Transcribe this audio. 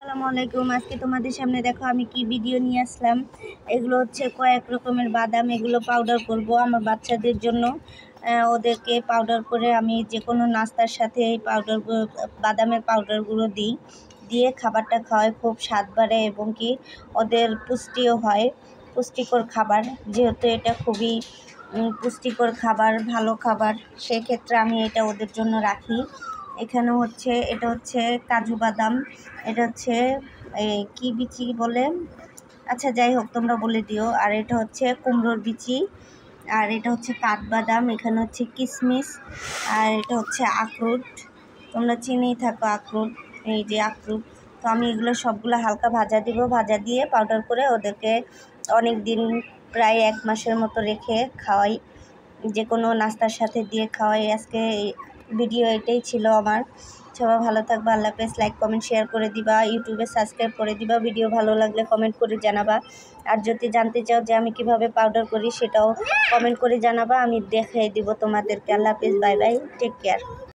আসসালামু আলাইকুম। আজকে তোমাদের সামনে দেখো আমি কি ভিডিও নিয়ে আসলাম। এগুলো হচ্ছে কয়েক রকমের বাদাম, এগুলো পাউডার করব আমার বাচ্চাদের জন্য। ওদেরকে পাউডার করে আমি যে কোনো নাস্তার সাথে এই বাদামের পাউডারগুলো দিয়ে খাবারটা খাওয়াই, খুব স্বাদ বাড়ে এবং কি ওদের পুষ্টিও হয়, পুষ্টিকর খাবার। যেহেতু এটা খুবই পুষ্টিকর খাবার, ভালো খাবার, সেক্ষেত্রে আমি এটা ওদের জন্য রাখি। এখানে এটা হচ্ছে কাজু বাদাম, এটা হচ্ছে কি বিচি বলে, আচ্ছা যাই হোক তোমরা বলে দিও। আর এটা হচ্ছে কুমড়োর বিচি, আর এটা হচ্ছে কাঠবাদাম, এখানে হচ্ছে কিশমিশ, আর এটা হচ্ছে আখরোট। তোমরা চিনেই থাকো আখরোট, এই যে আখরোট। তো আমি এগুলো সবগুলো হালকা ভাজা দিব, ভাজা দিয়ে পাউডার করে ওদেরকে অনেক দিন, প্রায় 1 মাসের মতো রেখে খাওয়াই, যে কোনো নাস্তার সাথে দিয়ে খাওয়াই। আজকে ভিডিও এটাই ছিল আমার। সবাই ভালো থাকবা, আল্লাহ হাফেজ। লাইক কমেন্ট শেয়ার করে দিবা, ইউটিউবে সাবস্ক্রাইব করে দিবা, ভিডিও ভালো লাগলে কমেন্ট করে জানাবা। আর যদি জানতে চাও যে আমি কিভাবে পাউডার করি সেটাও কমেন্ট করে জানাবা, আমি দেখিয়ে দিব তোমাদেরকে। আল্লাহ হাফেজ, বাই বাই, টেক কেয়ার।